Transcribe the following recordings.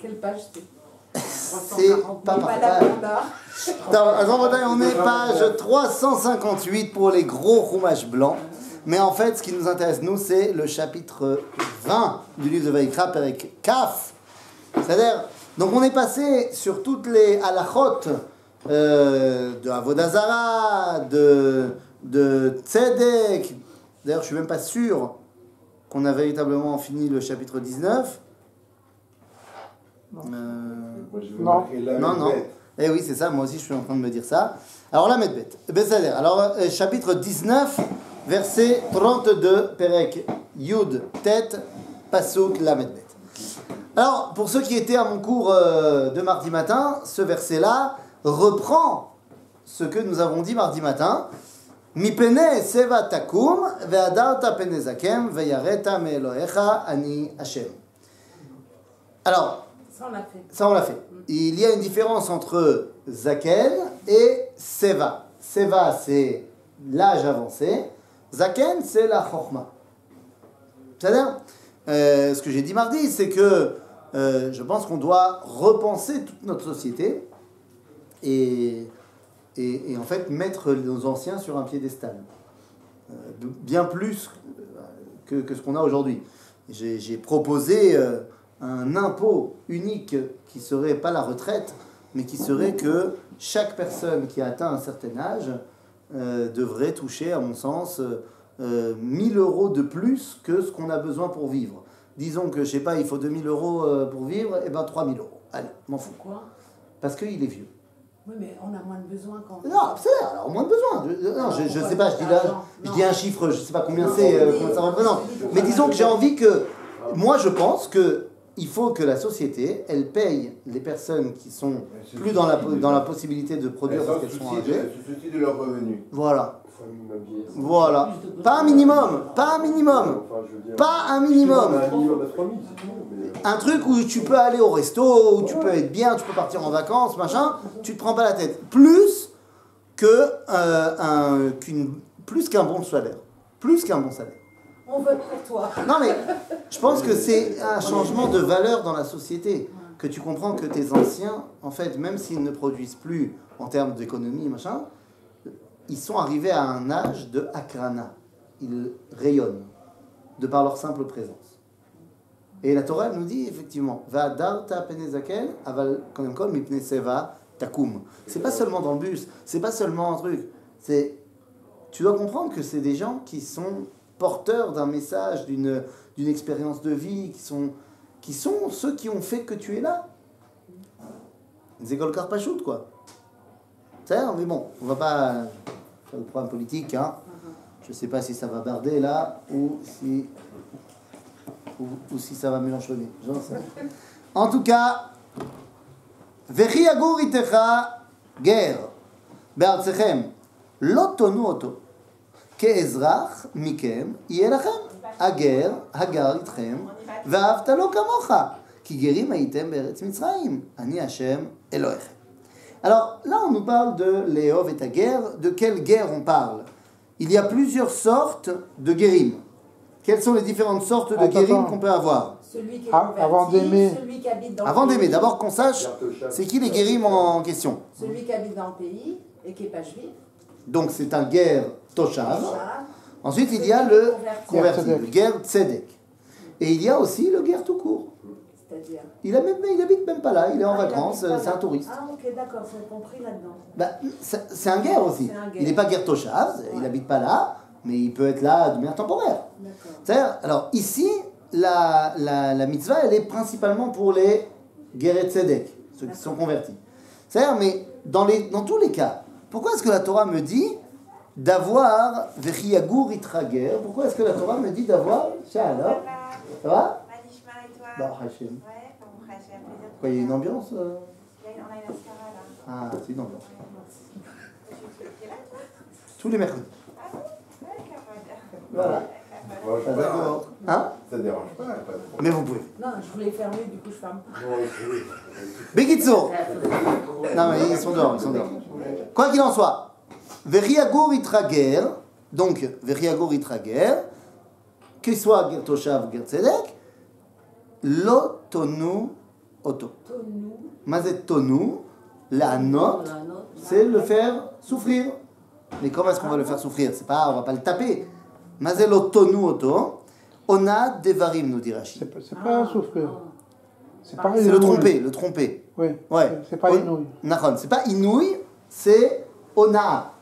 Quelle page c'est? C'est pas parfait. En Bretagne, on est page 358 pour les gros roumages blancs. Mais en fait, ce qui nous intéresse, nous, c'est le chapitre 20 du livre de Vaïkra, Perek Kaf. C'est-à-dire, donc on est passé sur toutes les halachot de Avodazara, de Tzedek. D'ailleurs, je suis même pas sûr qu'on a véritablement fini le chapitre 19. Non. Eh oui, c'est ça, moi aussi je suis en train de me dire ça. Alors la Medbet. C'est-à-dire, alors chapitre 19, verset 32, Perek Yud Tet, Pasuk la Medbet. Alors, pour ceux qui étaient à mon cours de mardi matin, ce verset-là reprend ce que nous avons dit mardi matin. Mipene seva takum ve'adarta pene zakem ve'yareta me'elohecha ani Hashem. Alors, ça on l'a fait. Il y a une différence entre zaken et seva. Seva, c'est l'âge avancé. Zaken, c'est la chorma. C'est-à-dire, ce que j'ai dit mardi, c'est que je pense qu'on doit repenser toute notre société et en fait mettre nos anciens sur un piédestal. Bien plus que ce qu'on a aujourd'hui. J'ai proposé un impôt unique qui serait pas la retraite, mais qui serait que chaque personne qui a atteint un certain âge devrait toucher, à mon sens, 1000 euros de plus que ce qu'on a besoin pour vivre. Disons que, je sais pas, il faut 2000 euros pour vivre, et ben 3000 euros. Allez, m'en fous. Pourquoi? Parce qu'il est vieux. Oui, mais on a moins de besoin quand... Non, c'est alors moins de besoin. Non, je sais pas, je dis un chiffre, je sais pas combien c'est, combien ça représente. Mais disons que j'ai envie que... Moi, je pense que il faut que la société, elle paye les personnes qui sont plus dans la possibilité de produire parce qu'elles sont âgées. Souci de leurs revenus. Voilà. Voilà. Pas un minimum. Pas un minimum. Pas un minimum. Un truc où tu peux aller au resto, où tu peux être bien, tu peux partir en vacances, machin, tu te prends pas la tête. Plus qu'un bon salaire. Plus qu'un bon salaire. On vote pour toi. Non mais, je pense que c'est un changement de valeur dans la société. Que tu comprends que tes anciens, en fait, même s'ils ne produisent plus en termes d'économie, machin, ils sont arrivés à un âge de akrana. Ils rayonnent de par leur simple présence. Et la Torah nous dit effectivement, Va'adarta pene zaken, aval kodem kol mipne seva takum. C'est pas seulement dans le bus, c'est pas seulement un truc. Tu dois comprendre que c'est des gens qui sont porteurs d'un message, d'une expérience de vie, qui sont ceux qui ont fait que tu es là. Zégol Karpachout, quoi. C'est mais bon, on va pas faire le programme politique, hein. Je sais pas si ça va barder là, ou si ça va mélanchonner. J'en sais. En tout cas, Vechi agur itecha ger, be'artzechem, lo tonu oto. כאזרח מכם יהיה לכם הגר הגר איתכם ואהבת לו כמוך כי גרים הייתם בארץ מצרים אני השם אלוהיכם. Alors là on nous parle de Léov et Hagar. De quelle guerre on parle? Il y a plusieurs sortes de guérim. Quelles sont les différentes sortes de guérim qu'on peut avoir? Celui qui est converti, avant d'aimer. Celui qui habite dans Avant le pays. d'aimer, d'abord qu'on sache c'est qui les guérim en question. Celui qui habite dans le pays et qui n'est pas juif. Donc c'est un guerre Toshav. Ensuite, il y a le converti, le guerre Tzedek. Et il y a aussi le guerre tout court. C'est-à-dire Il habite même pas là, il est en vacances, c'est un touriste. Ah, ok, d'accord, c'est compris là-dedans. Bah, c'est un guerre aussi. Il n'est pas guerre Toshav, il n'habite pas là, mais il peut être là de manière temporaire. C'est-à-dire, alors ici, la mitzvah, elle est principalement pour les guerres Tzedek, ceux qui sont convertis. C'est-à-dire, mais dans tous les cas, pourquoi est-ce que la Torah me dit d'avoir Vechiyagur Itrager? Pourquoi est-ce que la Torah me dit d'avoir Shalom? Ça va? Bah, Hachem. Quoi, il y a une ambiance On a une askara là. Ah, c'est une ambiance. Tous les mercredis. Voilà. Hein? Ça ne dérange pas. Mais vous pouvez. Non, je voulais fermer, du coup je ferme. Bekitso. Non, mais ils sont dehors, Quoi qu'il en soit. Vechiyagur Itrager, donc Vechiyagur Itrager, qu'il soit Ger Toshav, Ger Tzedek, lo tonu Oto. Tonou. Mazet tonu, la note, c'est le faire souffrir. Mais comment est-ce qu'on va le faire souffrir? C'est pas, on va pas le taper. Mazelo tonu oto, ona devarim, nous dit Rashi. C'est pas souffrir. C'est pas C'est le tromper, le tromper. Oui, Ouais. c'est pas inouï. Nahon, c'est pas inouï, c'est ona.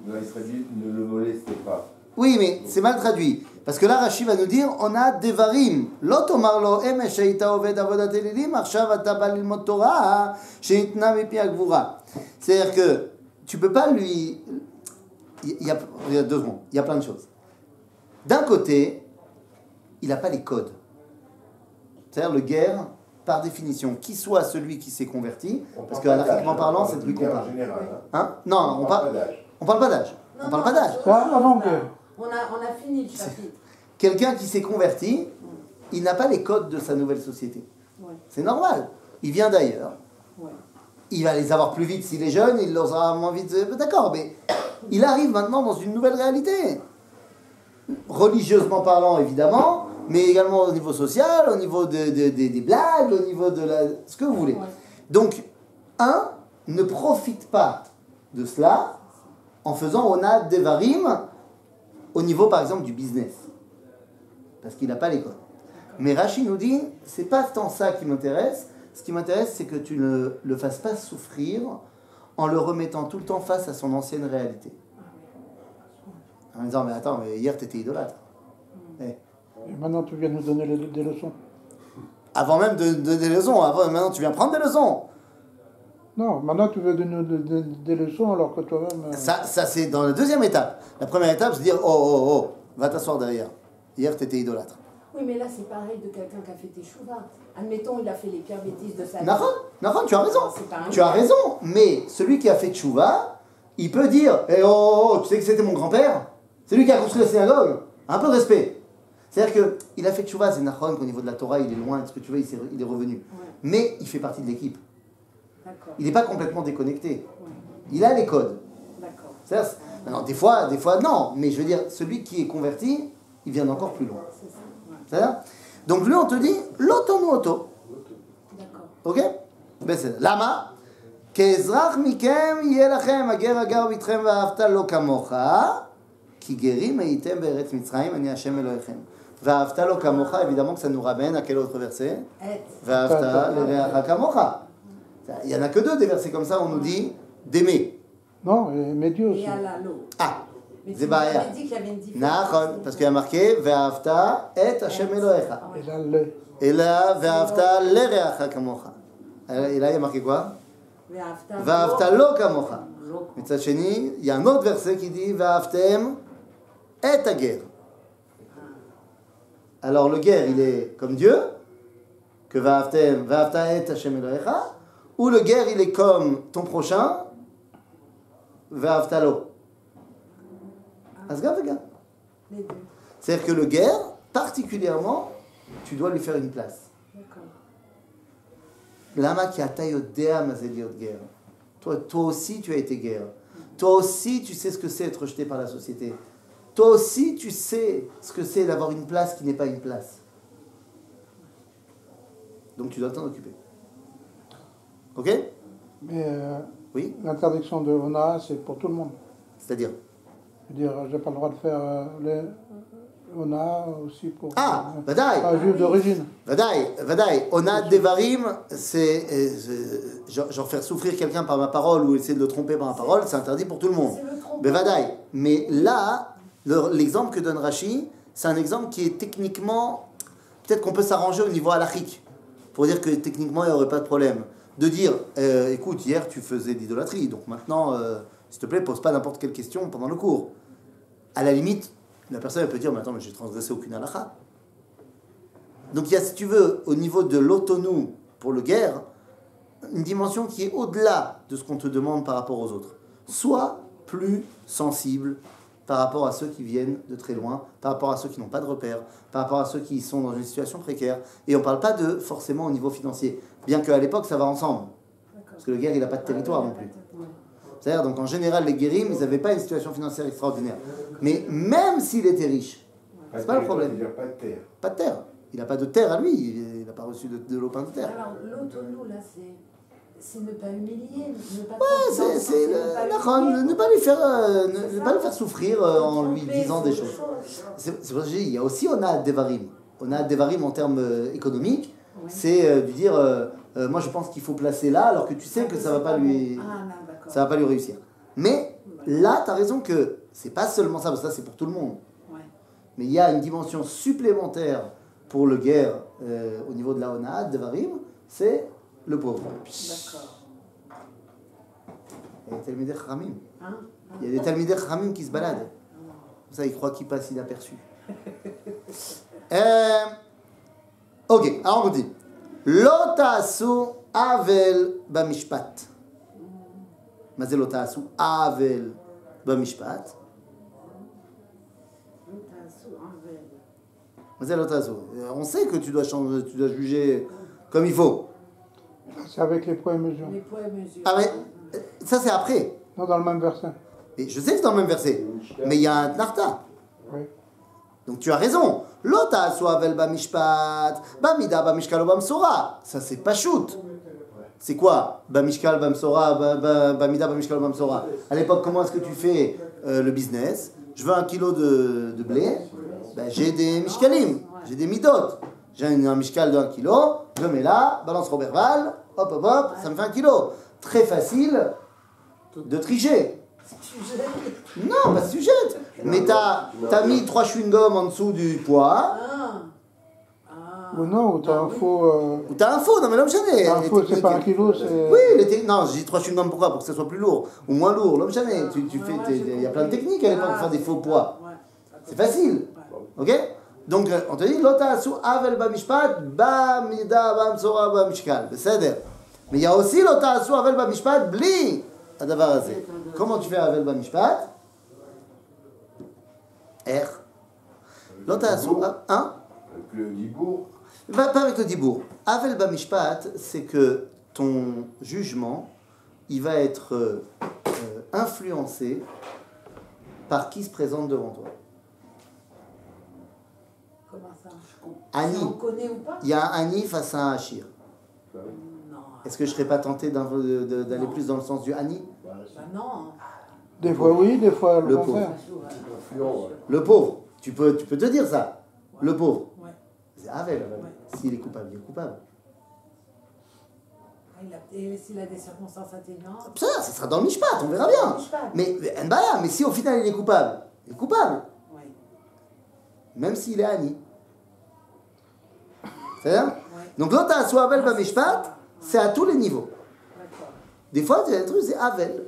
Non, il serait dit ne le molestez pas. Oui, mais c'est mal traduit. Parce que là, Rashi va nous dire on a devarim. L'otomar lo emesh sheita oved avodat elilim, arshav ata bal lilmod Torah, sheitna mipi agvura. C'est-à-dire que tu peux pas lui. Il y a 2 secondes, il y a plein de choses. D'un côté, il n'a pas les codes. C'est-à-dire le guerre, par définition, qui soit celui qui s'est converti, parce que anarchiquement parlant, c'est de lui qu'on parle. En général. Hein? Non, on parle pas d'âge. On parle pas d'âge. Ça, avant-guerre. On a fini le chapitre. Quelqu'un qui s'est converti, il n'a pas les codes de sa nouvelle société. Ouais. C'est normal. Il vient d'ailleurs. Ouais. Il va les avoir plus vite s'il est jeune, il les aura moins vite. D'accord, mais il arrive maintenant dans une nouvelle réalité. Religieusement parlant, évidemment, mais également au niveau social, au niveau des blagues, au niveau de ce que vous voulez. Ouais. Donc, ne profite pas de cela en faisant Ona Devarim au niveau, par exemple, du business. Parce qu'il n'a pas les codes. Mais Rashi nous dit, c'est pas tant ça qui m'intéresse. Ce qui m'intéresse, c'est que tu ne le fasses pas souffrir en le remettant tout le temps face à son ancienne réalité. En disant, mais attends, mais hier, tu étais idolâtre. Eh. Et maintenant, tu viens nous donner des leçons. Avant même de donner des leçons, maintenant, tu viens prendre des leçons. Non, maintenant, tu veux nous donner des leçons alors que toi-même... Ça c'est dans la deuxième étape. La première étape, c'est dire, oh, va t'asseoir derrière. Hier, tu étais idolâtre. Oui, mais là, c'est pareil de quelqu'un qui a fait teshuva. Admettons, il a fait les pires bêtises de sa vie. Nahon, tu as raison. C'est pas un Tu as raison. Mais celui qui a fait tchouva, il peut dire, tu sais que c'était mon grand-père? C'est lui qui a construit la synagogue. Un peu de respect. C'est-à-dire qu'il a fait tchouva, c'est Nahon, qu'au niveau de la Torah, il est loin, ce que tu veux, il est revenu. Ouais. Mais il fait partie de l'équipe. D'accord. Il n'est pas complètement déconnecté. Ouais. Il a les codes. D'accord. C'est-à-dire, non, des fois, non. Mais je veux dire, celui qui est converti, il vient d'encore plus loin. C'est ça. Ouais. C'est-à-dire, donc lui, on te dit, l'auto auto. D'accord. Ok? בסדר. למה? כאזרח מכם יהיה לכם הגר הגר ביתכם ואהבת לו כמוך, כי גרים הייתם בארץ מצרים, אני השם אלוהיכם. ואהבת לו כמוך, évidemment que ça nous ramène à quel autre verset? ואהבת לרעך כמוך. Il n'y en a que 2 des versets comme ça, on nous dit d'aimer. Non, mais Dieu aussi. Et à la l'eau. Ah, Mais c'est tu בעיה. m'avais dit qu'il y avait une différence. נכון, parce qu'il y a marqué ואהבת את השם אלוהיך. Et là, le... אלא ואהבת לרעך כמוך. Et là, il y a marqué quoi? ואהבת לו כמוך. מצד שני, il y a un autre verset qui dit ואהבתם את הגר. Alors le guerre, il est comme Dieu, que ואהבתם, ואהבת את השם אלוהיך, ou le guerre, il est comme ton prochain, ואהבת לו. אז גם וגם. Les deux. C'est-à-dire que le guerre, particulièrement, tu dois lui faire une place. D'accord. Lama qui a יודע מה זה להיות גר. Toi aussi, tu as été guerre. Toi aussi, tu sais ce que c'est être rejeté par la société. Toi aussi, tu sais ce que c'est d'avoir une place qui n'est pas une place. Donc tu dois t'en occuper. Ok? Mais Oui? l'interdiction de Ona, c'est pour tout le monde. C'est-à-dire? Je veux dire, j'ai pas le droit de faire le Ona aussi pour Ah, Vadaï! pas juif d'origine. Vadaï. Ona Devarim, c'est genre faire souffrir quelqu'un par ma parole ou essayer de le tromper par ma parole, c'est interdit pour tout le monde. C'est le trompe. Mais Vadaï. Mais là, l'exemple que donne Rashi, c'est un exemple qui est techniquement. Peut-être qu'on peut s'arranger au niveau halachique, pour dire que techniquement, il n'y aurait pas de problème. De dire, écoute, hier, tu faisais de l'idolâtrie, donc maintenant, s'il te plaît, pose pas n'importe quelle question pendant le cours. À la limite, la personne elle peut dire, mais attends, mais j'ai transgressé aucune halakha. Donc il y a, si tu veux, au niveau de l'autonou pour le guerre, une dimension qui est au-delà de ce qu'on te demande par rapport aux autres. Sois plus sensible par rapport à ceux qui viennent de très loin, par rapport à ceux qui n'ont pas de repères, par rapport à ceux qui sont dans une situation précaire. Et on ne parle pas de forcément au niveau financier, bien qu'à l'époque ça va ensemble. Parce que le guerre, il n'a pas de territoire non plus. C'est-à-dire, donc en général, les guérim, ils n'avaient pas une situation financière extraordinaire. Mais même s'il était riche, c'est pas le problème. C'est-à-dire pas de terre. Pas de terre. Il n'a pas de terre à lui, il n'a pas reçu de lopin de terre. Alors, l'autonou, là, c'est ne pas humilier, ne pas... Ouais, c'est ne pas lui faire, ne pas le faire souffrir en lui disant des choses. C'est pour ça que j'ai dit, il y a aussi Onat Devarim. Onat Devarim en termes économiques, c'est de dire, moi je pense qu'il faut placer là, alors que tu sais que ça va pas lui réussir. Mais là, tu as raison que c'est pas seulement ça, parce que ça c'est pour tout le monde. Mais il y a une dimension supplémentaire pour le guerre au niveau de la Onat Devarim, c'est le pauvre. D'accord. Il y a des Talmidei Chachamim. Il y a des Talmidei Chachamim qui se baladent. Comme ça, ils croient qu'ils passent inaperçus. Ok, alors on dit Lo ta'asu avel bamishpat. Mais c'est lo ta'asu avel bamishpat. Mais c'est lo ta'asu. On sait que tu dois changer, tu dois juger comme il faut. C'est avec les poids et mesures. Les poids et mesures. Ah mais ça c'est après. Non, dans le même verset. Et je sais que c'est dans le même verset, mais il y a un narta. Oui. Donc tu as raison. Lota soavel bamishpat, bamida bamishkal bamsora. Ça c'est pas shoot. C'est quoi bamishkal bamsora, bamida bamishkal bamsora. À l'époque, comment est-ce que tu fais le business? Je veux 1 kilo de blé. Ben, j'ai des mishkalim, j'ai des midot. J'ai un mishkal de 1 kilo. Je mets là, balance Robertval, hop hop hop, ça me fait 1 kilo. Très facile de tricher. Non, pas sujet. Mais t'as mis 3 chewing-gums en dessous du poids. Ou non, ou t'as un faux. Ou t'as un faux, non mais l'homme chané. Un faux, c'est pas 1 kilo, c'est. Oui, non, j'ai dit 3 chewing-gums pourquoi? Pour que ça soit plus lourd ou moins lourd. L'homme chané, il y a plein de techniques à l'époque pour faire des faux poids. C'est facile. Ok? Donc on te dit, Lota su avel bamishpat, bamida bamsora bamishkal. Beseder. Mais il y a aussi Lota su avel bamishpat, bli. Comment tu fais Avel Bamishpat? R. Lota su. Hein? Avec le dibour. Pas avec le dibour. Avel Bamishpat, c'est que ton jugement, il va être influencé par qui se présente devant toi. Comment ça? Ani. Si on connaît ou pas? Il y a un Ani face à un Hachir. Non. Est-ce que je ne serais pas tenté d'aller plus dans le sens du Ani? Bah non. Des fois oui, des fois le contraire. Le pauvre. Tu peux te dire ça. Le pauvre. Ouais. C'est Avel. S'il est coupable, il est coupable. Et s'il a des circonstances atténuantes? Ça sera dans le Mishpat, on verra bien. Mais si au final il est coupable, il est coupable. Oui. Même s'il est Ani. C'est-à-dire? Donc l'autre à soit Avel Bamishpat, c'est à tous les niveaux. Des fois, il y a des trucs, c'est Avel.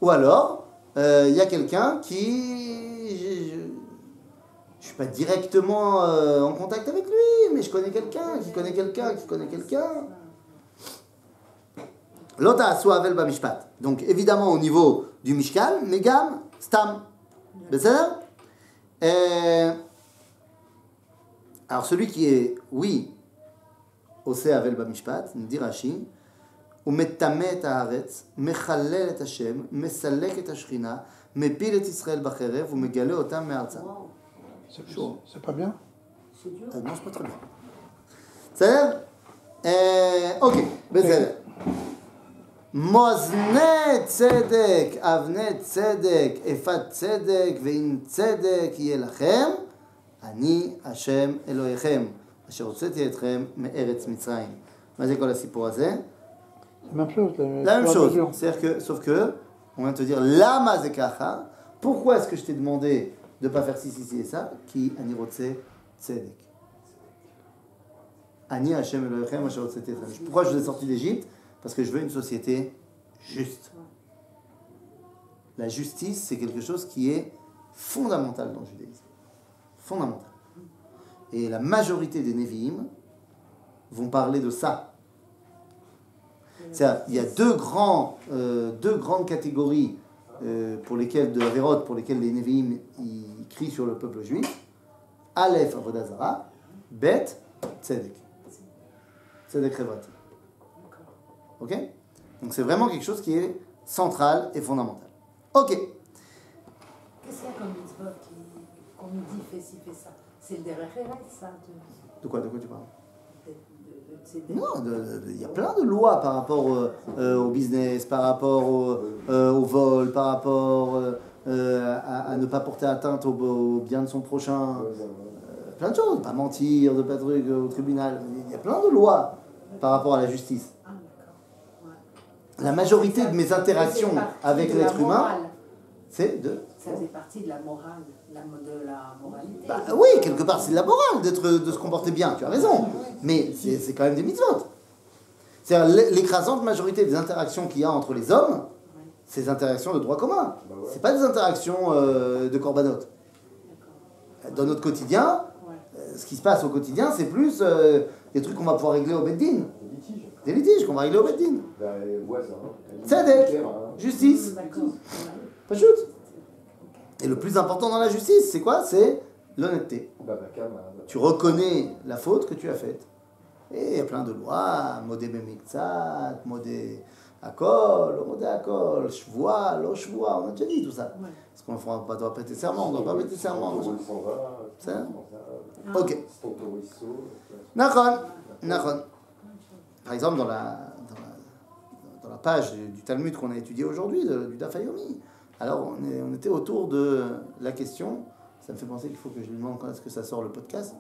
Ou alors, il y a quelqu'un qui... Je ne suis pas directement en contact avec lui, mais je connais quelqu'un, qui connaît quelqu'un, qui connaît quelqu'un. L'autre à soit Avel Bamishpat. Donc évidemment au niveau du Mishkal, Megam, Stam. Alors celui qui est, oui, Ose Avel Bamishpat, nous dit Rashi, הוא מטמא את הארץ, מחלל את השם, מסלק את השכינה, מפיל את ישראל בחרב ומגלה אותם מארצם. C'est pas bien? Non, c'est pas très bien. בסדר? אוקיי, בסדר. מאזני צדק, אבני צדק, אפת צדק, ואם צדק יהיה לכם, אני השם אלוהיכם, אשר הוצאתי אתכם מארץ מצרים. מה זה כל הסיפור הזה? La même chose. La même chose. C'est-à-dire que, sauf que, on vient de te dire, lama zekacha, pourquoi est-ce que je t'ai demandé de ne pas faire ci, et ça? Ki ani rotse tzedek. Ani Hashem Elohechem asher hotzeti etchem. Pourquoi je vous ai sorti d'Égypte? Parce que je veux une société juste. La justice, c'est quelque chose qui est fondamental dans le judaïsme. Fondamental. Et la majorité des Nevi'im vont parler de ça. Il y a deux grandes catégories pour lesquelles, de Averot, pour lesquelles les Nevi'im ils crient sur le peuple juif. Aleph, Avodah Zara. Bet, Tzedek. Tzedek Revrati. Ok? Donc c'est vraiment quelque chose qui est central et fondamental. Ok. Qu'est-ce qu'il y a comme mitzvot qu'on nous dit fais ci, fais ça? C'est le derrière ça De quoi tu parles? de Non, il y a plein de lois par rapport au business, par rapport au vol, par rapport à ne pas porter atteinte au bien de son prochain. Plein de choses, de pas mentir, de pas truc au tribunal. Il y a plein de lois par rapport à la justice. Ah, d'accord. Ouais. La majorité de mes interactions avec l'être humain, c'est de... Ça faisait partie de la morale, de la moralité. Bah, oui, quelque part, c'est de la morale de se comporter bien, tu as raison. Mais c'est quand même des mitzvot. C'est-à-dire l'écrasante majorité des interactions qu'il y a entre les hommes, c'est des interactions de droit commun. C'est pas des interactions de korbanot. Dans notre quotidien, ce qui se passe au quotidien, c'est plus des trucs qu'on va pouvoir régler au Beddin. Des litiges qu'on va régler au Beddin. Tzedek, justice. Pas juste. Et le plus important dans la justice, c'est quoi? C'est l'honnêteté. Tu reconnais la faute que tu as faite. Et il y a plein de lois, modé bemiktsat, modé akol, modé akol, shvoa, lo shvoa, on a déjà dit tout ça. Est-ce qu'on ne doit pas prêter serment? On ne doit pas prêter serment. C'est ça? Ok. Nachon. Par exemple, dans la page du Talmud qu'on a étudié aujourd'hui, du Daf Yomi, alors on était autour de la question, ça me fait penser qu'il faut que je lui demande quand est-ce que ça sort le podcast,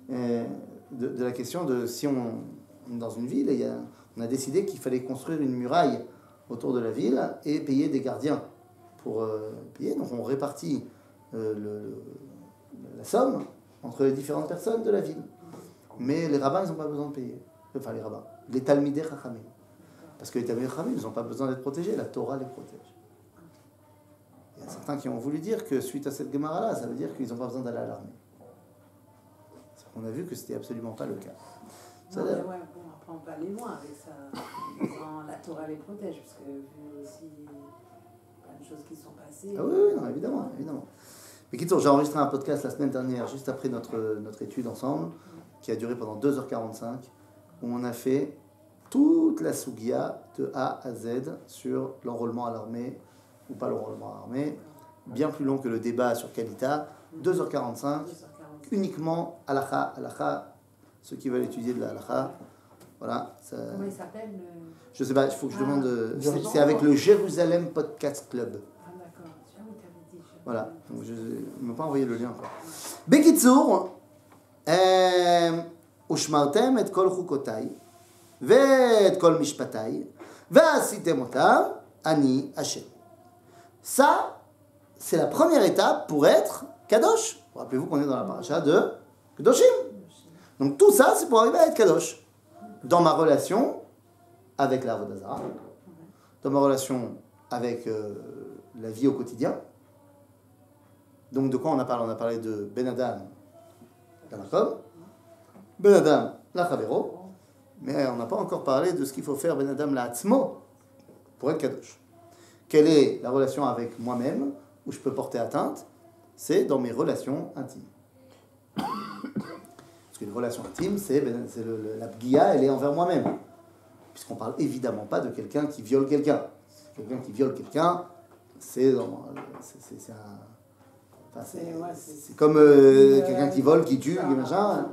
mais de la question de si on est dans une ville, et on a décidé qu'il fallait construire une muraille autour de la ville et payer des gardiens pour payer. Donc on répartit la somme entre les différentes personnes de la ville. Mais les rabbins, ils n'ont pas besoin de payer. Enfin, les rabbins. Les talmidei chachamim. Parce que les talmidei chachamim, ils n'ont pas besoin d'être protégés. La Torah les protège. Il y a certains qui ont voulu dire que suite à cette Gemara-là, ça veut dire qu'ils n'ont pas besoin d'aller à l'armée. On a vu que c'était absolument pas le cas. Non, mais ouais, bon, après on peut aller loin avec ça. La Torah les protège, parce que vu aussi plein de choses qui sont passées. Ah oui, non, évidemment. Mais quitte, j'ai enregistré un podcast la semaine dernière, juste après notre étude ensemble, qui a duré pendant 2h45, où on a fait toute la sugia de A à Z sur l'enrôlement à l'armée ou pas l'enrôlement à l'armée, bien plus long que le débat sur Kalita, 2h45, uniquement halakha, ceux qui veulent étudier de la halakha. Voilà. Ça... Comment il s'appelle Je sais pas, il faut que je demande. C'est avec le Jérusalem Podcast Club. Ah d'accord, tu t'avais dit. Voilà, donc ils ne m'ont pas envoyé le lien. Bekitsour, ושמרתם את כל חוקותיי ואת כל משפטיי ועשיתם אותם, אני השם. Ça, c'est la première étape pour être Kadosh. Rappelez-vous qu'on est dans la paracha de Kedoshim. Donc tout ça, c'est pour arriver à être Kadosh. Dans ma relation avec la Avodah Zarah, dans ma relation avec la vie au quotidien. Donc de quoi on a parlé? On a parlé de Ben Adam, la Makom, Ben Adam, la Chavero, mais on n'a pas encore parlé de ce qu'il faut faire Ben Adam, la Hatzmo, pour être Kadosh. Quelle est la relation avec moi-même, où je peux porter atteinte? C'est dans mes relations intimes. Parce qu'une relation intime, la Pgia, elle est envers moi-même. Puisqu'on ne parle évidemment pas de quelqu'un qui viole quelqu'un. Quelqu'un qui viole quelqu'un, c'est comme quelqu'un qui vole, qui tue, machin.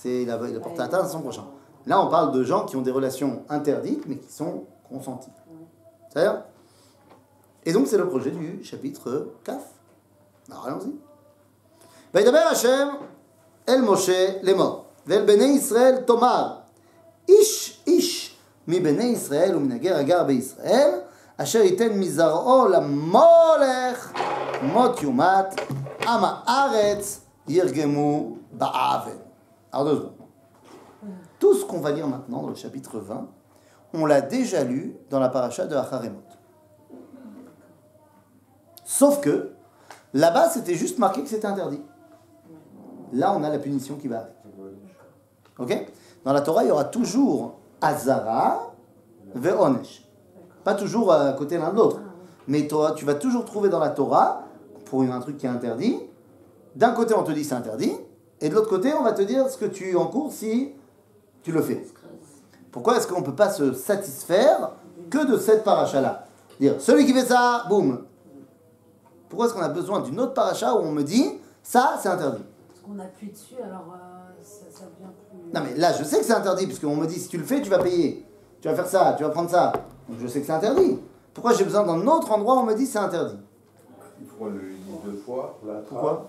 Il a porté atteinte à son prochain. Là, on parle de gens qui ont des relations interdites, mais qui sont consenties. C'est-à-dire? Et donc, c'est le projet du chapitre Kaf. Alors, allons-y. וידבר השם אל משה לאמור, ואל בני ישראל תאמר, איש איש מבני ישראל ומנהגר הגר בישראל, אשר ייתן מזרעו למולך מות יומת, עם הארץ ירגמו באבל. Alors 2 secondes. Tout ce qu'on va lire maintenant dans le chapitre 20, on l'a déjà lu dans la paracha de Acharemot. Sauf que là-bas, c'était juste marqué que c'était interdit. Là, on a la punition qui va avec. Ok? Dans la Torah, il y aura toujours Azara ve'onesh. Pas toujours à côté l'un de l'autre. Mais toi, tu vas toujours trouver dans la Torah, pour un truc qui est interdit, d'un côté, on te dit c'est interdit, et de l'autre côté, on va te dire ce que tu encours si tu le fais. Pourquoi est-ce qu'on ne peut pas se satisfaire que de cette paracha-là? Dire, celui qui fait ça, boum. Pourquoi est-ce qu'on a besoin d'une autre paracha où on me dit, ça, c'est interdit? Parce qu'on appuie dessus, alors ça devient plus. Non mais là, je sais que c'est interdit, puisqu'on me dit, si tu le fais, tu vas payer. Tu vas faire ça, tu vas prendre ça. Donc je sais que c'est interdit. Pourquoi j'ai besoin d'un autre endroit où on me dit c'est interdit? Il faut le dire 2 fois. Pourquoi?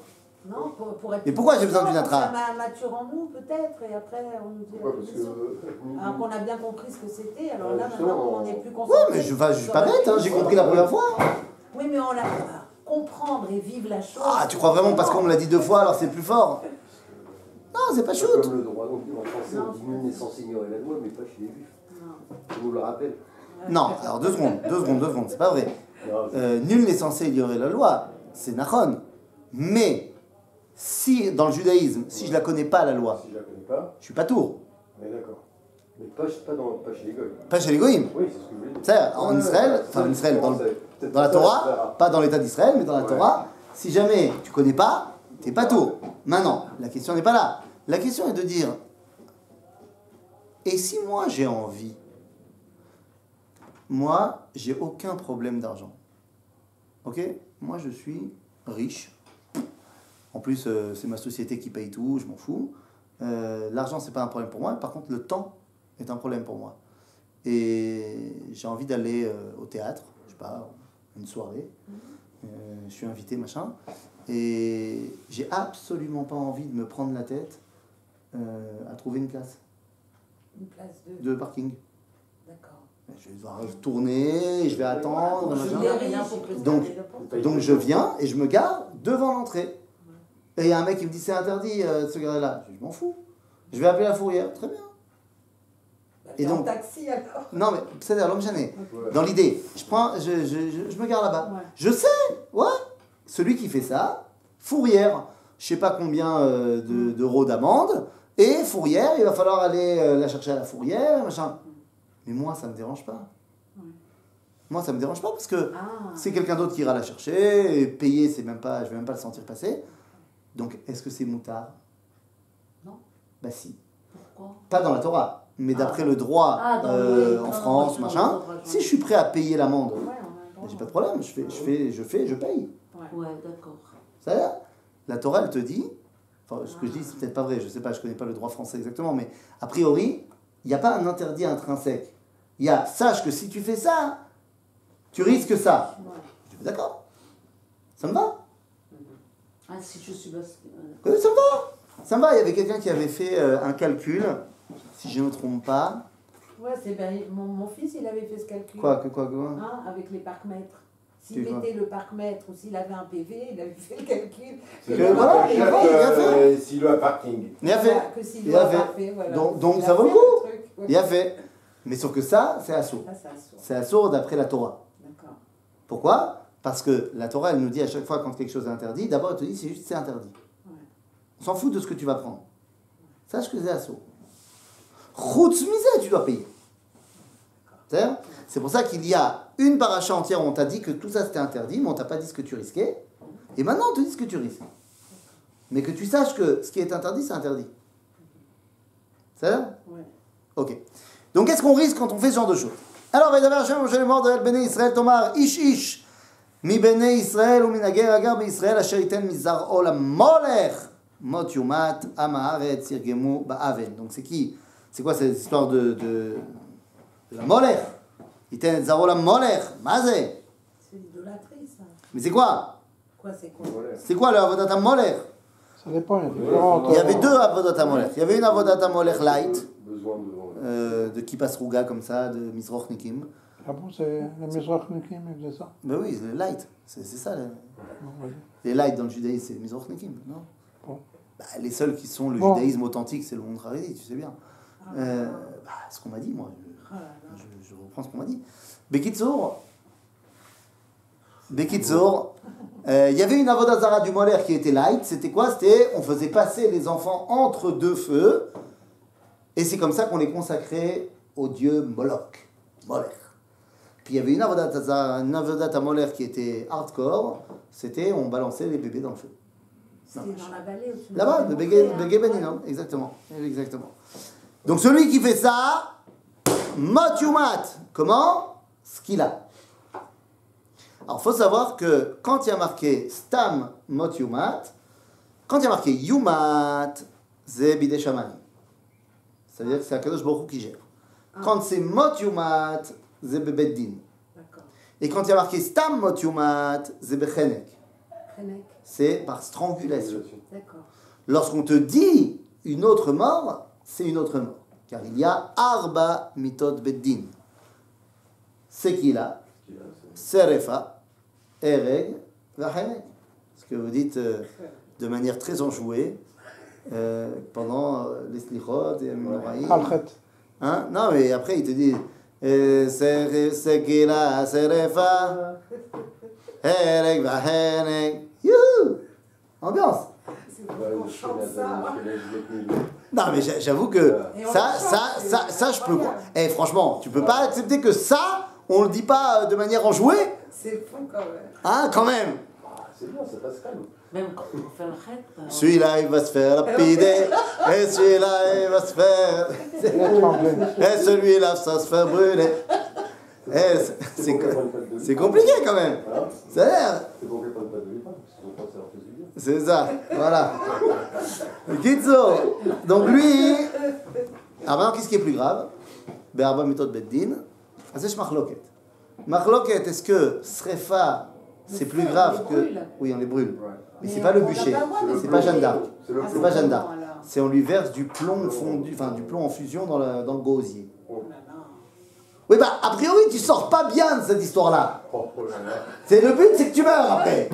Non, pour être. Et pourquoi j'ai besoin d'une attrape? Ça mature en nous, peut-être, et après, on nous dit la Parce punition. que. Alors qu'on a bien compris ce que c'était, alors Ouais, là, justement, maintenant, on n'est plus Ouais, concentré. mais je suis pas bête, hein, j'ai compris la première fois. Oui, mais on a comprendre et vivre la chose. Ah, tu crois vraiment parce qu'on me l'a dit 2 fois, alors c'est plus fort? Non, c'est pas shoot. Comme le droit, donc en français, on dit nul n'est censé ignorer la loi, mais pas chez les juifs. Je vous le rappelle. Non, alors 2 secondes, c'est pas vrai. Nul n'est censé ignorer la loi, c'est Nachon. Mais, si, dans le judaïsme, si je la connais pas, la loi, Si je la connais pas, je suis pas tour. mais d'accord. Mais pas chez les goïs. Pas chez les goïms. Oui, c'est ce que je voulais dire. C'est-à-dire, en Israël, enfin en Israël, dans la Torah, pas dans l'état d'Israël, mais dans la Torah, si jamais tu connais pas, t'es pas tour. Maintenant, la question n'est pas là. La question est de dire, et si moi j'ai envie, moi j'ai aucun problème d'argent. Ok? Moi je suis riche. En plus, c'est ma société qui paye tout, je m'en fous. L'argent, c'est pas un problème pour moi. Par contre, le temps est un problème pour moi. Et j'ai envie d'aller au théâtre, je sais pas, une soirée. Je suis invité, machin. Et j'ai absolument pas envie de me prendre la tête à trouver une place Une place de parking. D'accord. Je vais devoir tourner, je vais attendre, Je machin. n'ai rien pour préserver Donc, le porte. Donc je viens et je me gare devant l'entrée. Et il y a un mec qui me dit c'est interdit de se garer là. Je m'en fous. Je vais appeler la fourrière. Très bien. Et T'es en donc- taxi alors. Non mais c'est-à-dire l'homme gêné. Dans l'idée, je me gare là-bas. Ouais. Je sais, ouais. Celui qui fait ça, fourrière, je sais pas combien d'euros d'amende. Et fourrière, il va falloir aller la chercher à la fourrière, machin. Mais moi, ça me dérange pas. Ouais. Moi, ça me dérange pas parce que Ah. c'est quelqu'un d'autre qui ira la chercher, et payer, c'est même pas, je vais même pas le sentir passer. Donc, est-ce que c'est moutard? Non. Bah si. Pourquoi? Pas dans la Torah, mais Ah. d'après le droit Ah, dans en France, dans machin. l'ordre, Si je suis prêt à payer l'amende, Ouais, on a le droit. j'ai pas de problème, je paye. Ouais, d'accord. C'est-à-dire, la Torah, elle te dit, enfin, ce que je dis, c'est peut-être pas vrai, je sais pas, je connais pas le droit français exactement, mais a priori, il n'y a pas un interdit intrinsèque. Il y a, sache que si tu fais ça, tu risques ça. Ouais. Je dis, d'accord, ça me va. Ah, si je suis basse. Oui, ça me va. Ça me va, il y avait quelqu'un qui avait fait un calcul, si je ne me trompe pas. Ouais, c'est ben, mon fils, il avait fait ce calcul. Quoi Hein, avec les parcs-mètres. Tu S'il vois. mettait le parc-mètre ou s'il avait un PV, il avait fait le calcul. C'est Et que le voilà, chef, il a fait. s'il a un parking. Il a fait. Que s'il Il doit a fait. avoir fait, voilà. Donc Il a ça vaut le fait coup. truc, ouais. Il a fait. Mais sauf que ça, c'est assaut. Ça, c'est un sourd. C'est assaut d'après la Torah. D'accord. Pourquoi? Parce que la Torah, elle nous dit à chaque fois quand quelque chose est interdit, d'abord elle te dit c'est juste c'est interdit. Ouais. On s'en fout de ce que tu vas prendre. Sache que c'est assaut. Chutz misé, tu dois payer. C'est-à-dire, c'est pour ça qu'il y a une paracha entière où on t'a dit que tout ça c'était interdit, mais on t'a pas dit ce que tu risquais. Et maintenant on te dit ce que tu risques. Mais que tu saches que ce qui est interdit, c'est interdit. C'est-à-dire? Ouais. Ok. Donc qu'est-ce qu'on risque quand on fait ce genre de choses? Alors, Vaïdaber Hashem, Moshe mort de Bnei Israël, Tomar, Ish, mi Bnei Israël, ou minager agar Israël, asher iten mizar olam molech, mot yumat, amaharet, sirgemu, ba'aven. Donc c'est qui? C'est quoi cette histoire de la molech? Iten zar olam molech, mazé. C'est l'idolâtrie, ça. Mais c'est quoi? Quoi, c'est quoi? C'est quoi le avodat molech? Ça dépend, il y a différentes. Il y avait deux avodat molech. Il y avait une avodat molech light, Besoin de. de Kippas Ruga comme ça, de Mizroch Nikim. Ah bon, c'est les Mizrach-Nikim, ils faisaient ça? Ben oui, c'est light, c'est ça. Non, vas-y. Les light dans le judaïsme, c'est Mizroch Nikim, non? Bon. Bah, les seuls qui sont le Bon. judaïsme authentique, c'est le monde Haredi, tu sais bien. Ce qu'on m'a dit, moi, Ah là là. je reprends ce qu'on m'a dit. Bekitzour, il y avait une avodazara du Moller qui était light, c'était quoi? C'était, on faisait passer les enfants entre deux feux, et c'est comme ça qu'on les consacrait au dieu Moloch, Moller. Puis il y avait une avodata Moller qui était hardcore, c'était on balançait les bébés dans le feu. C'était dans la vallée où tu Là-bas, de Begé Beninom, exactement. Donc celui qui fait ça, Mot Yumat. Comment? Ce qu'il a. Alors il faut savoir que quand il y a marqué Stam Mot Yumat, quand il y a marqué Yumat, c'est bidei shamayim. Ça veut dire que c'est Akadosh Baruch Hu qui gère. Quand c'est mot yumat, c'est bebet din. D'accord. Et quand il y a marqué stam mot yumat, c'est bechenek. Renek. C'est par strangulation. D'accord. Lorsqu'on te dit une autre mort, c'est une autre mort. Car il y a arba mitot beddin. C'est qui là? Serefa, ereg, vachenek. Ce que vous dites de manière très enjouée pendant les slichot et Aminoraïm. Alchet. Hein? Non, mais après il te dit c'est qui là? Serefa, ereg, vachenek. Youhou! Ambiance! C'est bon, on chante ça. Non, mais j'avoue que Et on ça, le ça, chante, ça, c'est ça, je peux. incroyable. Eh, franchement, tu peux pas accepter que ça, on le dit pas de manière enjouée. C'est fou quand même. Hein, quand même. C'est bien, ça passe calme. Même quand on fait le rêve. Celui-là, il va se faire lapider. Et celui-là, il va se faire. Étranglé. Et celui-là, ça se fait brûler. Eh, c'est compliqué quand même. Ça a l'air. C'est pour que pas de départ, parce qu'ils ont pas que ça leur faisait bien. C'est ça, voilà. Kitso. Donc lui. Alors maintenant, qu'est-ce qui est plus grave? Be'arba mitot beddin. C'est machloket. Machloket, est-ce que srefa, c'est plus grave que. Oui, on les brûle. Mais c'est pas le bûcher. C'est pas Jeanne d'Arc. C'est pas Jeanne d'Arc. C'est on lui verse du plomb fondu, enfin du plomb en fusion dans le gosier. Oui, bah, a priori, tu sors pas bien de cette histoire-là. Oh là là. C'est le but, c'est que tu meurs après.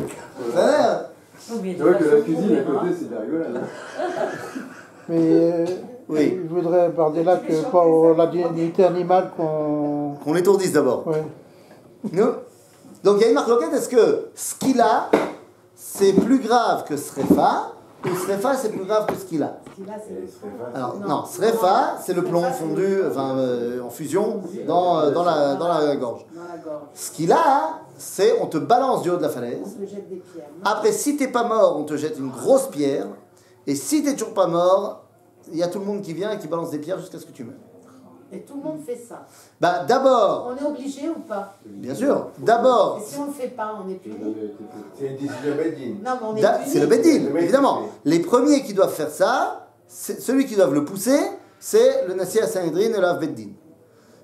Ça a l'air. C'est vrai que la cuisine à côté, c'est de la rigolade. Mais Oui. je voudrais parler là que pour la dignité animale qu'on. Qu'on étourdisse d'abord. Ouais. Nous. Donc il y a une marque loquette, est-ce que ce qu'il a, c'est plus grave que Srefa, ou Srefa, c'est plus grave que ce qu'il a? Ce qu'il a, c'est le fond. Alors, non, Srefa, c'est le plomb fondu, enfin, en fusion dans la gorge. Dans la gorge. Ce qu'il a, c'est on te balance du haut de la On falaise. se jette des pierres. Après, si t'es pas mort, on te jette une grosse pierre. Et si t'es toujours pas mort, il y a tout le monde qui vient et qui balance des pierres jusqu'à ce que tu meurs. Et tout le monde fait ça. Bah, d'abord, On est obligé ou pas? bien sûr, d'abord, Et si on le fait pas, on est puni? C'est une décision bédine. Non, mais on est puni. c'est le Beddin, Le Beddin, évidemment. oui. Les premiers qui doivent faire ça, celui qui doivent le pousser, c'est le Nassi Sanhedrin et le Beddin.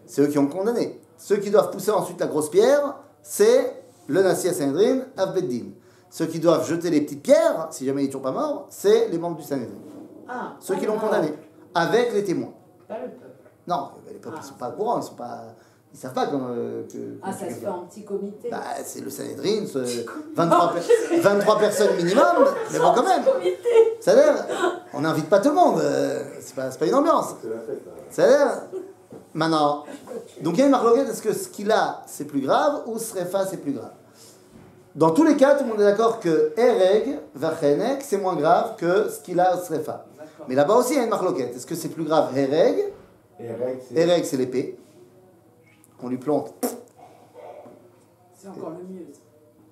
C'est eux qui ont condamné. Ceux qui doivent pousser ensuite la grosse pierre, c'est le Nassi Sanhedrin, Beddin. Ceux qui doivent jeter les petites pierres, si jamais ils ne sont pas morts, c'est les membres du Sanhedrin. Ah, Ceux qui l'ont ah, condamné, avec les témoins. Pas le peuple. Non, les peuples ne sont pas au courant, ils savent pas Ah, ça se fait en petit comité. Bah, c'est le Sanhedrin, 23 personnes minimum, mais bon, quand même. Ça a l'air. On n'invite pas tout le monde, c'est pas une ambiance. C'est la fête. Là. Ça a l'air. Maintenant, donc il y a une marloquette, est-ce que ce qu'il a c'est plus grave ou Srefa c'est plus grave? Dans tous les cas, tout le monde est d'accord que Ereg, Vachenek, c'est moins grave que ce qu'il a Srefa. Mais là-bas aussi il y a une marloquette, est-ce que c'est plus grave Ereg? Et règle, c'est. Ereg c'est l'épée, on lui plante. C'est encore le mieux.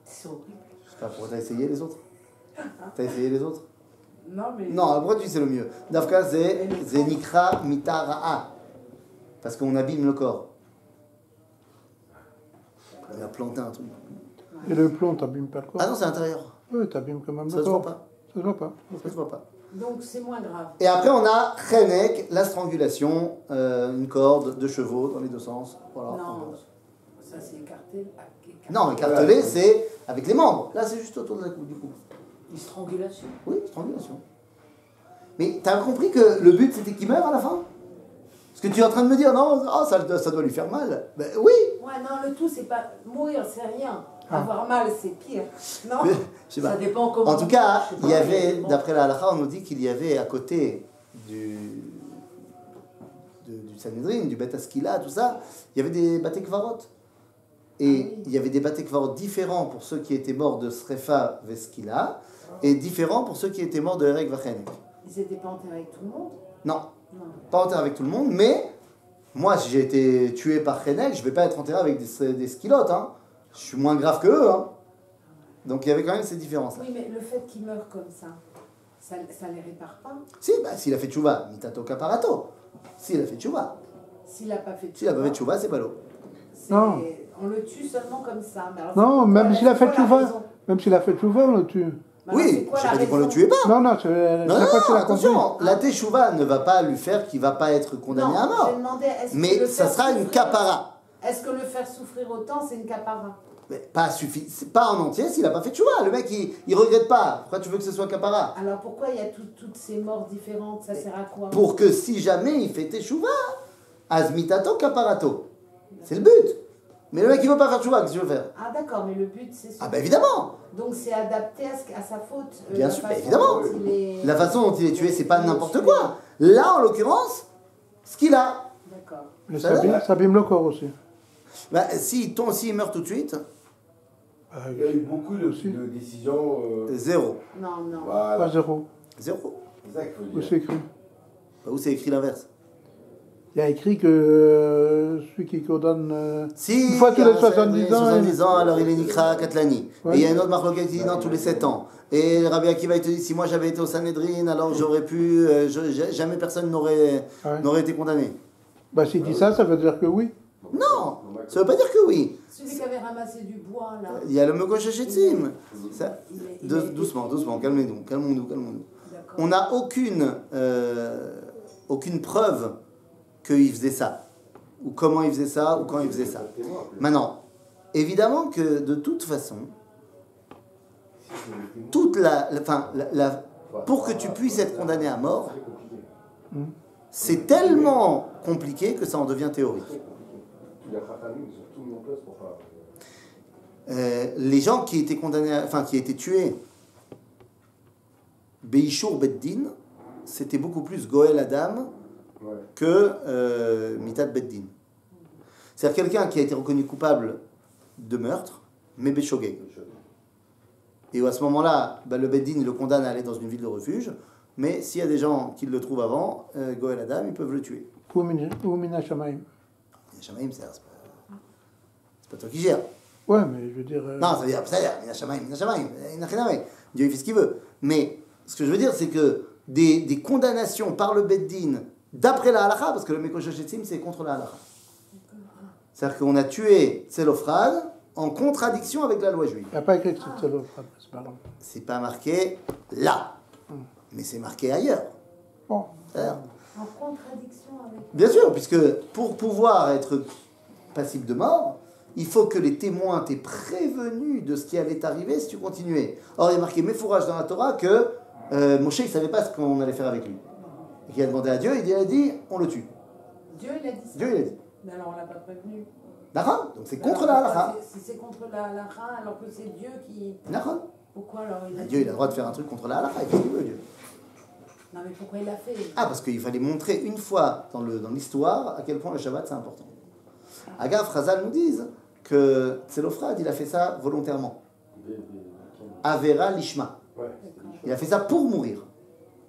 C'est horrible. Je sais pas pourquoi t'as essayé les autres. T'as essayé les autres? Non, mais. Non, pourquoi tu dis c'est le mieux? Dafka c'est Nikra Mitara'a. Parce qu'on abîme le corps. On a planté un truc. Et le plomb, t'abîmes pas le corps. Ah non, c'est à l'intérieur. Oui, t'abîmes quand même Ça le se voit corps. pas. Ça se voit pas. Ça se voit pas. Donc c'est moins grave. Et après, on a Chenek, la strangulation, une corde, deux chevaux dans les deux sens. Voilà. Non, ça c'est écarté. Non, écartelé, c'est avec les membres. Là, c'est juste autour de la coupe du cou. Une strangulation. Oui, strangulation. Mais t'as compris que le but, c'était qu'il meure à la fin? Parce que tu es en train de me dire, non, oh, ça doit lui faire mal. Ben oui. Ouais, non, le tout c'est pas mourir, c'est rien. Avoir mal, c'est pire. Non. Mais, je sais pas. Ça dépend comment. En tout cas, je sais il y pas, avait, mais bon. d'après la halakha, on nous dit qu'il y avait à côté du Sanhedrin, du Bet Askila, tout ça, il y avait des Batek Kvarot. Et il y avait des Batek Kvarot différents pour ceux qui étaient morts de Srefa Veskila, et différents pour ceux qui étaient morts de Erek Vachenek. Ils étaient pas enterrés avec tout le monde. Non, Non. pas enterré avec tout le monde, mais moi, si j'ai été tué par Chenek, je ne vais pas être enterré avec des skilotes. Hein. Je suis moins grave que eux. Hein. Donc il y avait quand même ces différences-là. Oui, mais le fait qu'ils meurent comme ça les répare pas. Si, bah, s'il a fait tchouva, mitato caparato. S'il a fait tchouva. S'il a pas fait S'il a pas fait tchouva, c'est ballot. Non. On le tue seulement comme ça. Mais alors, Non, c'est même pourquoi- s'il a fait c'est quoi la tchouva. raison Même s'il a fait tchouva, on le tue. Maintenant, c'est Oui, quoi je la n'ai pas dit qu'on le raison tuait pas. Non, non, c'est Non, pas qu'il a attention, conduit. la teshuva ne va pas lui faire qu'il ne va pas être condamné à Non, mort. j'ai demandé, est-ce que Mais le ça faire sera une souffrir- capara. Est-ce que le faire souffrir autant, c'est une capara? Mais pas en entier s'il n'a pas fait teshuva. Le mec, il regrette pas. Pourquoi tu veux que ce soit capara? Alors pourquoi il y a toutes ces morts différentes? Ça sert à quoi? Pour que si jamais il fait teshuva, azmitato caparato. C'est le but. Mais le mec, il veut pas faire teshuva, qu'est-ce que tu veux faire? Ah d'accord, mais le but c'est... Ah ben évidemment. Donc c'est adapté à sa faute. Bien la sûr, façon évidemment. dont il est- La façon dont il est tué, c'est pas il est n'importe tué. quoi. Là, en l'occurrence, ce qu'il a. D'accord. Mais Ça ça abîme le corps aussi. Bah, s'il meurt tout de suite, Il y a eu beaucoup de décisions. zéro. Non, non. Pas Voilà. zéro. Zéro. C'est ça qu'il faut Où dire. c'est écrit? Bah, où c'est écrit l'inverse? Il y a écrit que celui qui condamne. Si, Une fois tous les 70 ans, 70 ans, alors il est Nikra Katlani. Ouais. Et il y a une autre marloquette qui dit non, tous les 7 ans. Et Rabbi Akiva, il te dit si moi j'avais été au Sanhedrin, alors j'aurais pu. Jamais personne Ouais. n'aurait été condamné. Bah, s'il dit ça, ça veut dire que oui. Non, ça veut pas dire que oui. Celui qui avait ramassé du bois là. Il y a le Mekoshechetzim. Ça- Il est- Doucement, calmez-nous. D'accord. On n'a aucune preuve qu'il faisait ça, ou comment il faisait ça, ou quand il faisait ça. Maintenant, évidemment que de toute façon, pour que tu puisses être condamné à mort, c'est tellement compliqué que ça en devient théorique. Tous les Chachamim, ils ont tout mis en place pour pas. Les gens qui étaient condamnés, qui étaient tués, Beishur Beddin, c'était beaucoup plus Goël Adam Ouais. que Mitat Beddin. C'est-à-dire quelqu'un qui a été reconnu coupable de meurtre, mais Béchogeg. Et à ce moment-là, le Beddin il le condamne à aller dans une ville de refuge, mais s'il y a des gens qui le trouvent avant, Goël Adam, ils peuvent le tuer. Ou Mina Shamaim. Shamaim, c'est pas toi qui gères. Ouais, mais je veux dire. Non, ça veut dire, Mina Shamaim, Dieu il fait ce qu'il veut. Mais ce que je veux dire, c'est que des condamnations par le Beddin d'après la halakha, parce que le Mekoshechetzim, c'est contre la halakha. C'est-à-dire qu'on a tué Tselophrad en contradiction avec la loi juive. Il n'y a pas écrit que c'est le c'est pas grave. C'est pas marqué là, mais c'est marqué ailleurs. Bon. C'est-à-dire, En contradiction avec... bien sûr, puisque pour pouvoir être passible de mort, il faut que les témoins t'aient prévenu de ce qui allait t'arriver si tu continuais. Or, il est marqué Méfourage dans la Torah que Moshe, il ne savait pas ce qu'on allait faire avec lui. Et qu'il a demandé à Dieu, il a dit, on le tue. Dieu il a dit ça. Dieu, il a dit. Mais alors on l'a pas prévenu. D'accord? Donc c'est Mais contre alors, la halakha. Si c'est contre la halakha, alors que c'est Dieu qui... D'accord? Pourquoi alors il a... Dieu, il a le droit de faire un truc contre la halakha, il fait ce qu'il veut, Dieu. Non mais pourquoi il l'a fait? Ah, parce qu'il fallait montrer une fois dans l'histoire à quel point le Shabbat c'est important. Agaf, Chazal nous disent que Tselophrad, il a fait ça volontairement. Avera Lishma. Ouais. Il a fait ça pour mourir.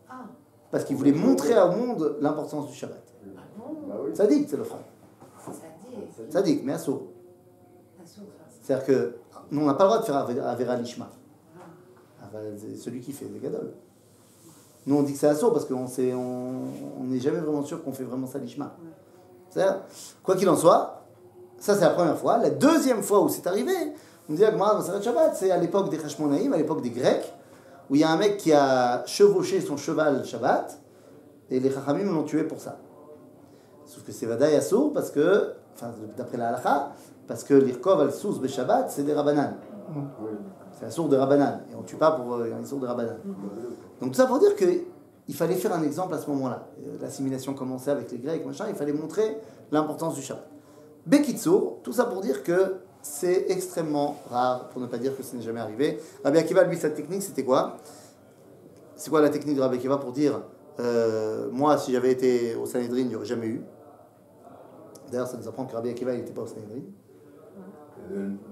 Ah, Parce qu'il voulait montrer au monde l'importance du Shabbat. ah bon? Bah oui. Ça dit Tselophrad. Ça dit... Ça dit, mais assaut. La source, ça. C'est-à-dire que nous, on n'a pas le droit de faire Avera Lishma. C'est celui qui fait, c'est Gadol. Nous, on dit que c'est assaut parce qu'on n'est jamais vraiment sûr qu'on fait vraiment ça Lishma. C'est-à-dire, quoi qu'il en soit, ça c'est la première fois. La deuxième fois où c'est arrivé, on dit à Gemara dans Sarat Shabbat, c'est à l'époque des Hashmonaïm, à l'époque des Grecs, où il y a un mec qui a chevauché son cheval Shabbat, et les Chachamim l'ont tué pour ça. Sauf que c'est Vadaï Assour, parce que, d'après la halakha, parce que l'Irkov al-Sous be Shabbat, c'est des Rabbanan. C'est un sourd de Rabbanan, et on ne tue pas pour un sourd de Rabbanan. Donc tout ça pour dire qu'il fallait faire un exemple à ce moment-là. L'assimilation commençait avec les Grecs, machin, il fallait montrer l'importance du Shabbat. Bekitsour, tout ça pour dire que c'est extrêmement rare, pour ne pas dire que ce n'est jamais arrivé. Rabbi Akiva, lui, sa technique, c'était quoi? C'est quoi la technique de Rabbi Akiva pour dire moi, si j'avais été au Sanhedrin, il n'y aurait jamais eu. D'ailleurs, ça nous apprend que Rabbi Akiva, il n'était pas au Sanhedrin.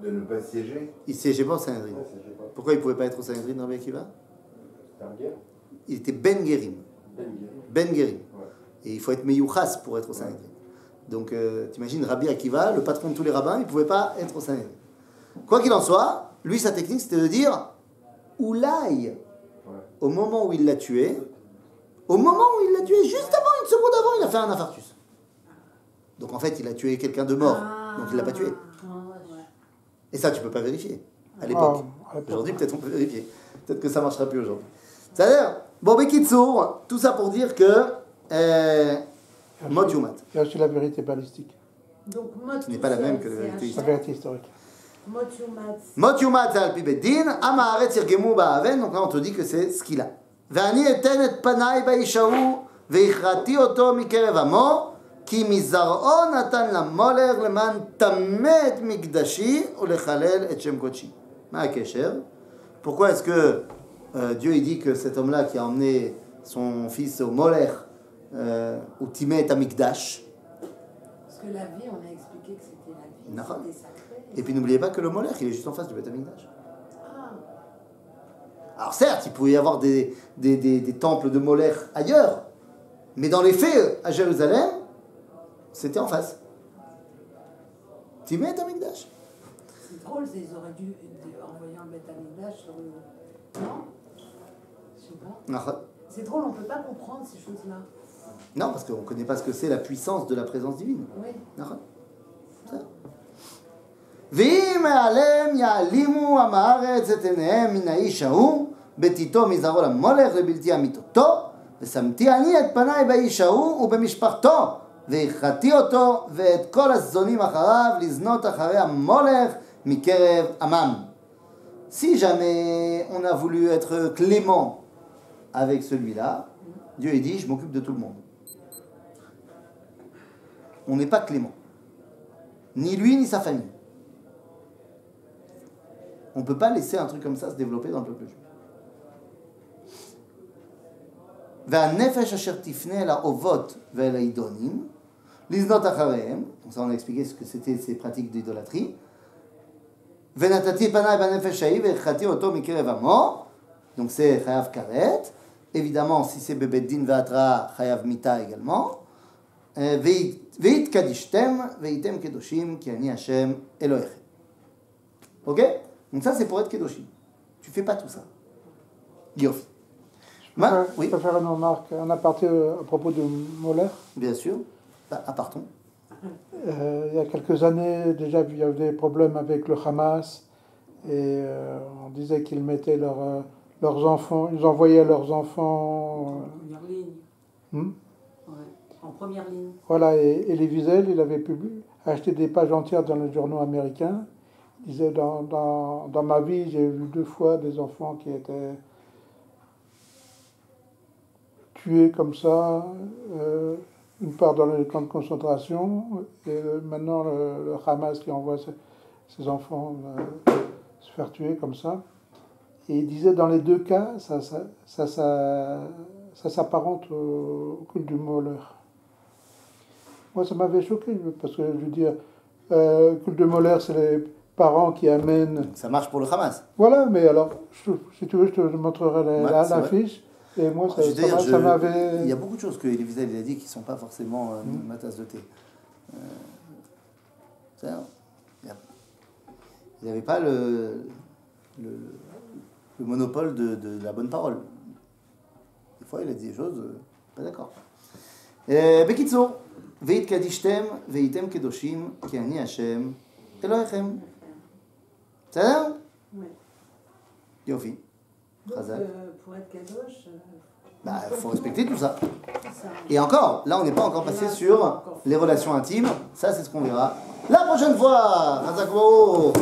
De ne pas siéger. Il ne siégeait pas au Sanhedrin. Ouais, siéger pas. Pourquoi il ne pouvait pas être au Sanhedrin, Rabbi Akiva? C'est un guerre. Il était Ben Gerim. Ben Gerim. Ouais. Et il faut être Meyouchas pour être au Sanhedrin. Donc, t'imagines, Rabbi Akiva, le patron de tous les rabbins, il ne pouvait pas être au Sanhedrin. Quoi qu'il en soit, lui, sa technique, c'était de dire Oulaï, au moment où il l'a tué, juste avant, une seconde avant, il a fait un infarctus. Donc, en fait, il a tué quelqu'un de mort. Donc, il ne l'a pas tué. Ah, ouais. Et ça, tu ne peux pas vérifier. à l'époque. Ah, à l'époque. Aujourd'hui, peut-être on peut vérifier. Peut-être que ça ne marchera plus aujourd'hui. C'est-à-dire, bon, Bekitsour, tout ça pour dire que Mot Yumat. Il y a aussi la vérité balistique, Donc, mot Ce n'est pas la même que la vérité la historique. vérité historique. Mot Yumat. Mot Yumat, c'est Alpi Beddin. Am Haaretz Yirgemu Ba'aven. Donc là, on te dit que c'est ce qu'il a. Ve'ani eten et panai ba'ishahu ve'ichrati oto mikerev amo ki mizar'o natan lamoler leman tamet mikdashi ulechalel et shem kodeshi. Ma kesher. Pourquoi est-ce que Dieu il dit que cet homme-là qui a emmené son fils au Moler, au Timet Amikdash, Parce que la vie, on a expliqué que c'était la vie, D'accord. c'était sacré. et puis n'oubliez pas que le Moler, il est juste en face du Bet Amikdash. Ah, Alors certes, il pouvait y avoir des temples de Moler ailleurs, mais dans les faits, à Jérusalem, c'était en face. Timet Amikdash. c'est drôle, ils auraient dû envoyer un bête Amikdash sur le. Non? Je sais pas. D'accord. C'est drôle, on peut pas comprendre ces choses-là. Non, parce qu'on ne connaît pas ce que c'est la puissance de la présence divine. Oui. נכון. בסדר. ואם העלם יעלימו עם הארץ את עיניהם מן האיש ההוא, בתיתו מזרעו למולך לבלתי אמיתותו, ושמתי אני את פניי באיש ההוא ובמשפחתו, והכרתי אותו ואת כל הזונים אחריו לזנות אחרי המולך מקרב עמם. Si jamais on a voulu être clément avec celui-là, Dieu a dit, je m'occupe de tout le monde. On n'est pas clément. Ni lui, ni sa famille. On ne peut pas laisser un truc comme ça se développer dans le peuple juif. והנפש אשר תפנה אל האובות ואל העידונים, לזנות אחריהם, donc ça on a expliqué ce que c'était ces pratiques d'idolâtrie, ונתתי פניי בנפש ההיא והרחקתי אותו מקרב עמו, donc c'est חייב כרת, évidemment si c'est בבית דין והתראה חייב מיתה également, והתקדישתם והייתם קדושים כי אני השם אלוהיכם. Ok? Donc ça c'est pour être kedoshim. Tu fais pas tout ça. Yofi. Je peux faire une remarque, un aparté à propos de Moller. Bien sûr. Bah, partons. Il y a quelques années, déjà, il y avait des problèmes avec le Hamas. Et on disait qu'ils mettaient leurs enfants, ils envoyaient leurs enfants. Première ligne. Ouais. En première ligne. Voilà, et Elie Wiesel, il avait acheté des pages entières dans les journaux américains. Il disait dans ma vie, j'ai vu 2 fois des enfants qui étaient tués comme ça, une part dans les camps de concentration, et maintenant le Hamas qui envoie ses enfants se faire tuer comme ça. Et il disait dans les 2 cas, ça s'apparente au culte du Moller. Moi, ça m'avait choqué, parce que je veux dire, culte de Moller, c'est les parents qui amènent. Ça marche pour le Hamas. Voilà, mais alors, si tu veux, je te montrerai Ouais, l'affiche. Et moi, Je veux dire, ça m'avait. Il y a beaucoup de choses que Elie Wiesel a dit qui ne sont pas forcément ma tasse de thé. Il n'y avait pas le monopole de la bonne parole. Des fois, il a dit des choses, pas d'accord. בקיצור, והתקדישתם והייתם קדושים כי אני השם אלוהיכם. בסדר? Oui. יופי. Donc, חזק. pour être kadosh, Bah, il faut respecter tout ça. ça. Et encore, là, on n'est pas encore passé sur les relations intimes. Ça, c'est ce qu'on verra la prochaine fois. Chazak Bo.